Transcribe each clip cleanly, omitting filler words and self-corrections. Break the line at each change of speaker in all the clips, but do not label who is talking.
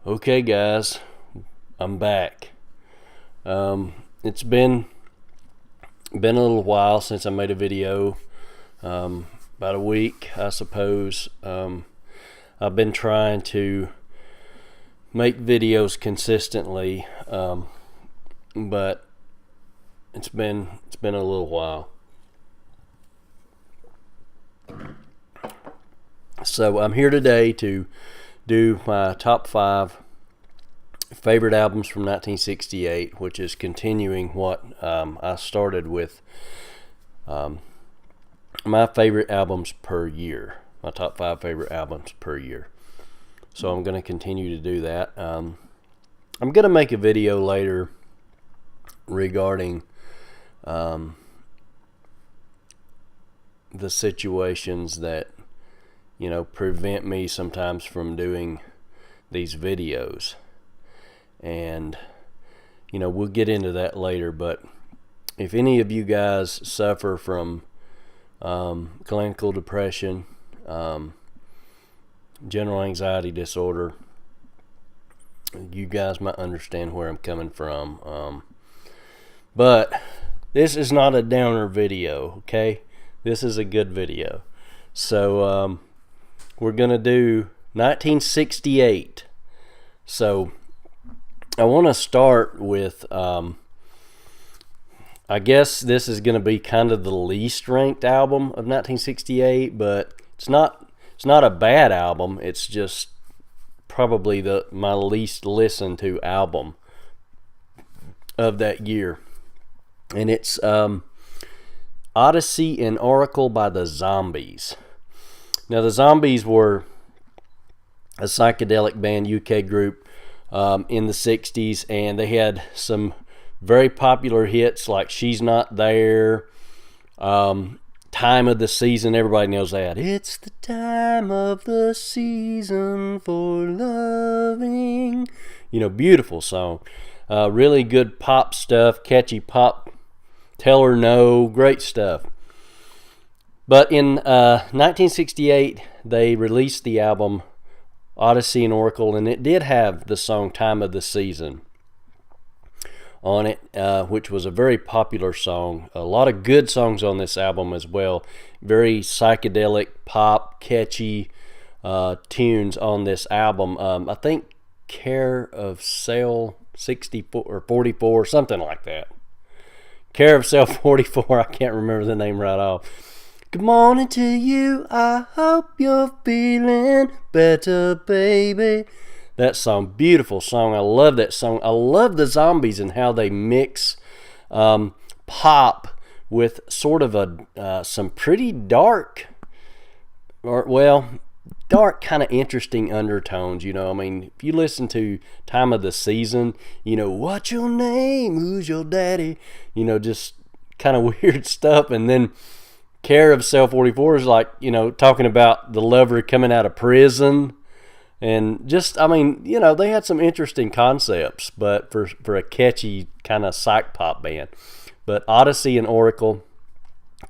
Okay, guys, I'm back. It's been a little while since I made a video. About a week, I suppose. I've been trying to make videos consistently, but it's been a little while. So I'm here today to do my top 5 favorite albums from 1968, which is continuing what I started with, my favorite albums per year, my top 5 favorite albums per year. So I'm going to continue to do that. I'm going to make a video later regarding the situations that prevent me sometimes from doing these videos, and we'll get into that later. But if any of you guys suffer from clinical depression, general anxiety disorder, you guys might understand where I'm coming from. But this is not a downer video, okay? This is a good video. So we're going to do 1968. So I want to start with, I guess this is going to be kind of the least ranked album of 1968, but it's not a bad album. It's just probably my least listened to album of that year. And it's Odyssey and Oracle by the Zombies. Now, the Zombies were a psychedelic band, UK group in the 60s, and they had some very popular hits like She's Not There, Time of the Season. Everybody knows that. It's the time of the season for loving. Beautiful song. Really good pop stuff, catchy pop. Tell Her No, great stuff. But in 1968, they released the album Odyssey and Oracle, and it did have the song Time of the Season on it, which was a very popular song. A lot of good songs on this album as well. Very psychedelic, pop, catchy tunes on this album. I think Care of Cell 64 or 44, something like that. Care of Cell 44, I can't remember the name right off. Good morning to you, I hope you're feeling better, baby. That song, beautiful song. I love that song. I love the Zombies and how they mix pop with sort of some pretty dark, dark kind of interesting undertones. If you listen to Time of the Season, what's your name, who's your daddy, just kind of weird stuff. And then Care of Cell 44 is like, talking about the lover coming out of prison. And just, they had some interesting concepts, but for a catchy kind of psych pop band. But Odyssey and Oracle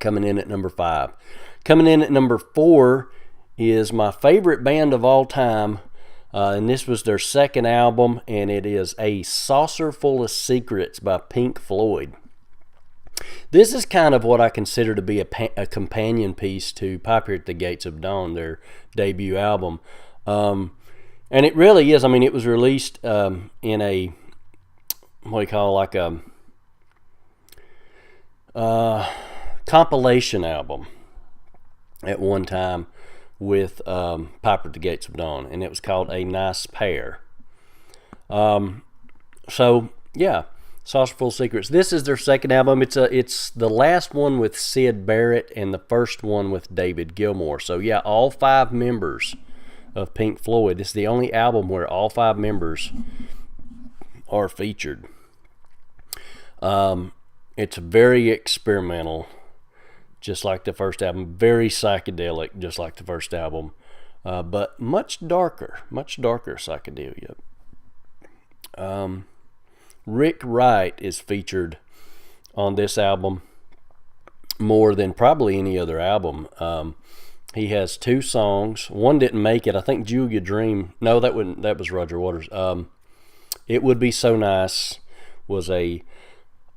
coming in at number 5. Coming in at number 4 is my favorite band of all time. And this was their second album, and it is A Saucer Full of Secrets by Pink Floyd. This is kind of what I consider to be a companion piece to Pipe Here at the Gates of Dawn, their debut album. And it really is. It was released in a, what do you call, like a compilation album at one time with Pipe at the Gates of Dawn, and it was called A Nice Pair. So, yeah. Saucer Full of Secrets. This is their second album. It's the last one with Syd Barrett and the first one with David Gilmour. So yeah, all 5 members of Pink Floyd. This is the only album where all 5 members are featured. It's very experimental, just like the first album. Very psychedelic, just like the first album, but much darker psychedelia. Rick Wright is featured on this album more than probably any other album. He has 2 songs. One didn't make it. I think Julia Dream. No, that was Roger Waters. It Would Be So Nice was a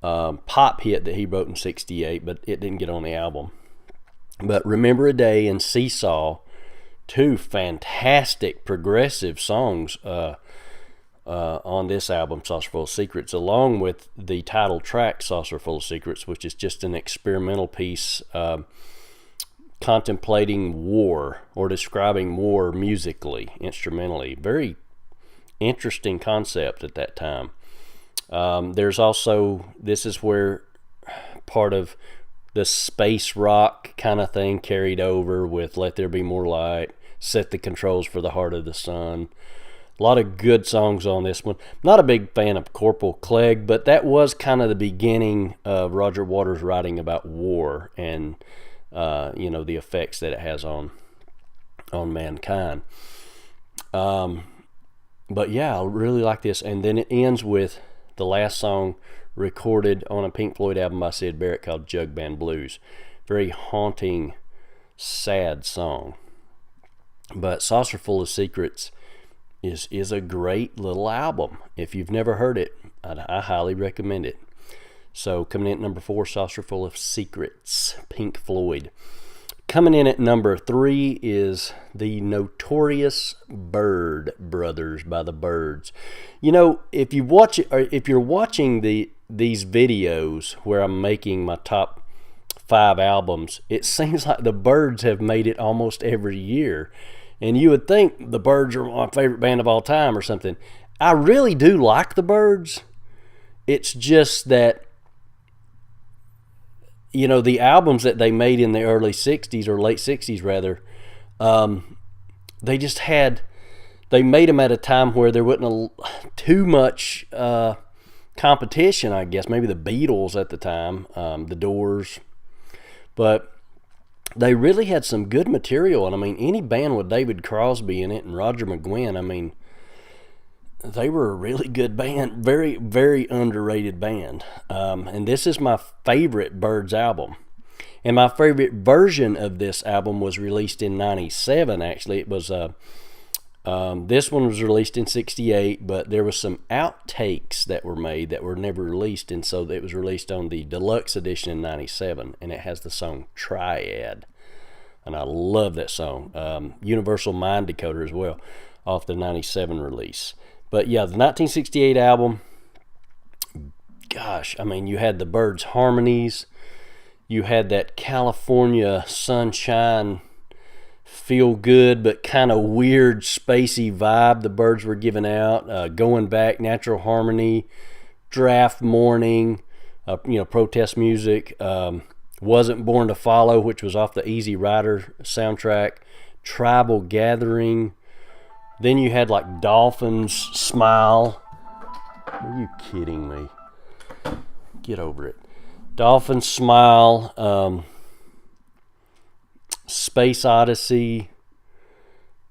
pop hit that he wrote in '68, but it didn't get on the album. But Remember a Day and Seesaw, 2 fantastic progressive songs on this album, Saucerful of Secrets, along with the title track, Saucerful of Secrets, which is just an experimental piece contemplating war or describing war musically, instrumentally. Very interesting concept at that time. There's also, this is where part of the space rock kind of thing carried over with Let There Be More Light, Set the Controls for the Heart of the Sun. A lot of good songs on this one. Not a big fan of Corporal Clegg, but that was kind of the beginning of Roger Waters writing about war and the effects that it has on mankind. But yeah, I really like this. And then it ends with the last song recorded on a Pink Floyd album by Syd Barrett called Jug Band Blues. Very haunting, sad song. But Saucerful of Secrets is a great little album. If you've never heard it, I highly recommend it. So coming in at number 4, Saucerful of Secrets, Pink Floyd. Coming in at number 3 is the Notorious Bird Brothers by the Byrds. You know, if you're watching these videos where I'm making my top 5 albums, it seems like the Byrds have made it almost every year. And you would think the Byrds are my favorite band of all time or something. I really do like the Byrds. It's just that, you know, the albums that they made in the early 60s, or late 60s rather, they made them at a time where there wasn't too much competition, I guess. Maybe the Beatles at the time, the Doors. But they really had some good material. And I mean, any band with David Crosby in it and Roger McGuinn, I mean, they were a really good band, very, very underrated band. And this is my favorite Byrds album. And my favorite version of this album was released in '97, actually. It was this one was released in '68, but there was some outtakes that were made that were never released, and so it was released on the deluxe edition in '97, and it has the song Triad. And I love that song. Universal Mind Decoder as well, off the '97 release. But yeah, the 1968 album, gosh, I mean, you had the Byrds harmonies, you had that California sunshine, feel good but kind of weird, spacey vibe the Byrds were giving out. Going Back, Natural Harmony, Draft Morning, protest music. Wasn't Born to Follow, which was off the Easy Rider soundtrack. Tribal Gathering. Then you had like Dolphins, Smile. Are you kidding me? Get over it. Dolphins, Smile, Space Odyssey.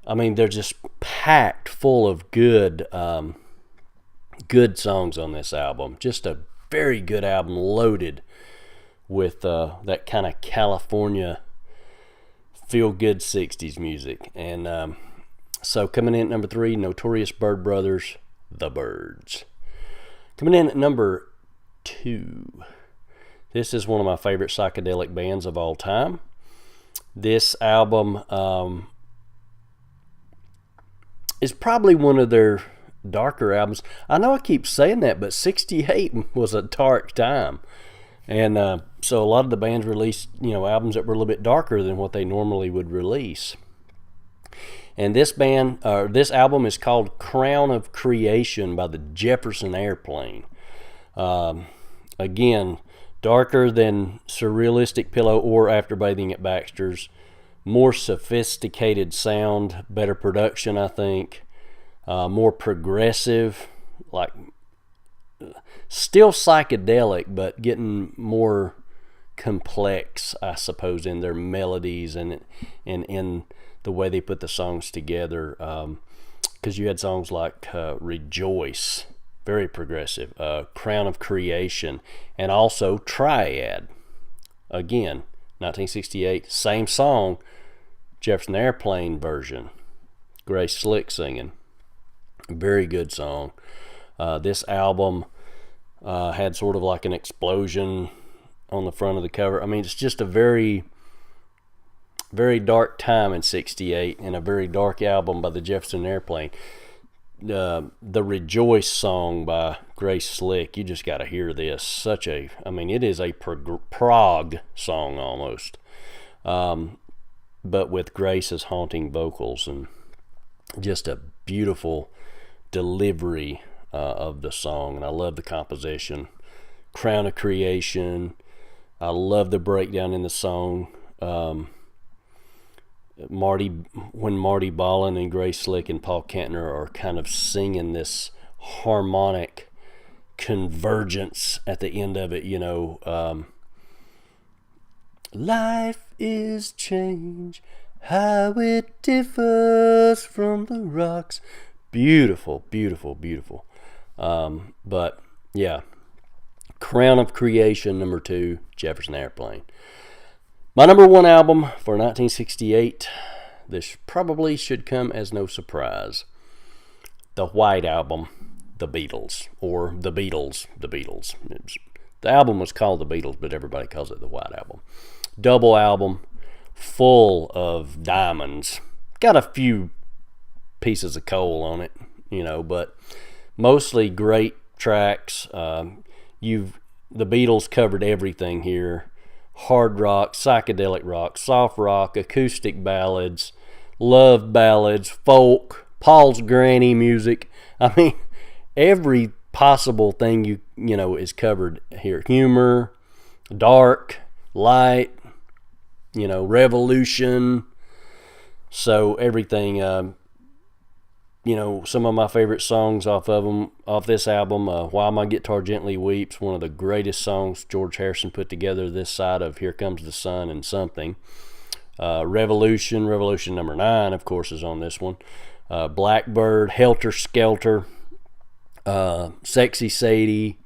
I mean, they're just packed full of good songs on this album. Just a very good album, loaded with that kind of California feel-good 60s music. And so coming in at number 3, Notorious Bird Brothers, The Byrds. Coming in at number 2, this is one of my favorite psychedelic bands of all time. This album is probably one of their darker albums. I know I keep saying that, but '68 was a dark time. And so a lot of the bands released, albums that were a little bit darker than what they normally would release. And this album is called Crown of Creation by the Jefferson Airplane. Again, darker than Surrealistic Pillow or After Bathing at Baxter's. More sophisticated sound, better production, I think. More progressive, like still psychedelic, but getting more complex, I suppose, in their melodies and in the way they put the songs together. Because you had songs like Rejoice, very progressive, Crown of Creation, and also Triad. Again, 1968, same song, Jefferson Airplane version. Grace Slick singing. Very good song. This album had sort of like an explosion on the front of the cover. I mean, it's just a very, very dark time in '68, and a very dark album by the Jefferson Airplane. The Rejoice song by Grace Slick, you just got to hear this. It is a prog song almost, but with Grace's haunting vocals, and just a beautiful delivery of the song. And I love the composition. Crown of Creation, I love the breakdown in the song. When Marty Ballin and Grace Slick and Paul Kantner are kind of singing this harmonic convergence at the end of it, life is change, how it differs from the rocks. Beautiful, beautiful, beautiful. But yeah, Crown of Creation, number 2, Jefferson Airplane. My number 1 album for 1968, this probably should come as no surprise. The White Album, The Beatles, or The Beatles, The Beatles. The album was called The Beatles, but everybody calls it The White Album. Double album, full of diamonds. Got a few pieces of coal on it, but mostly great tracks. The Beatles covered everything here. Hard rock, psychedelic rock, soft rock, acoustic ballads, love ballads, folk, Paul's granny music. I mean, every possible thing you is covered here. Humor, dark, light, revolution. So everything. Some of my favorite songs off this album, While My Guitar Gently Weeps, one of the greatest songs George Harrison put together this side of Here Comes the Sun and Something. Revolution number 9, of course, is on this one. Blackbird, Helter Skelter, Sexy Sadie,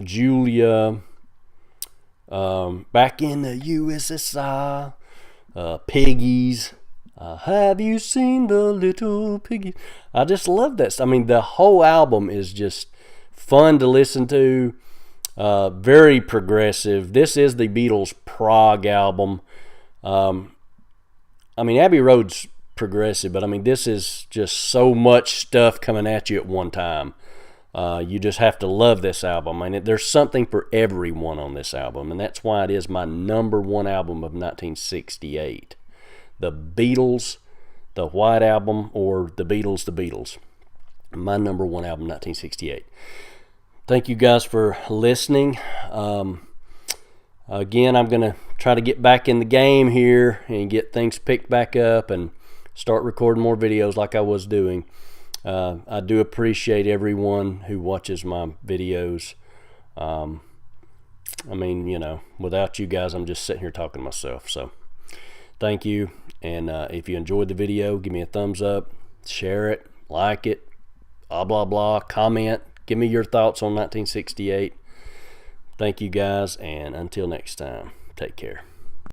Julia, Back in the USSR, Piggies. Have you seen the little piggy? I just love that. I mean, the whole album is just fun to listen to. Very progressive. This is the Beatles' prog album. Abbey Road's progressive, but this is just so much stuff coming at you at one time. You just have to love this album. There's something for everyone on this album, and that's why it is my number 1 album of 1968. The Beatles, the White Album, or The Beatles. My number 1 album, 1968. Thank you guys for listening. Again, I'm going to try to get back in the game here and get things picked back up and start recording more videos like I was doing. I do appreciate everyone who watches my videos. Without you guys, I'm just sitting here talking to myself. So thank you. And if you enjoyed the video, give me a thumbs up, share it, like it, blah, blah, blah, comment. Give me your thoughts on 1968. Thank you guys, and until next time, take care.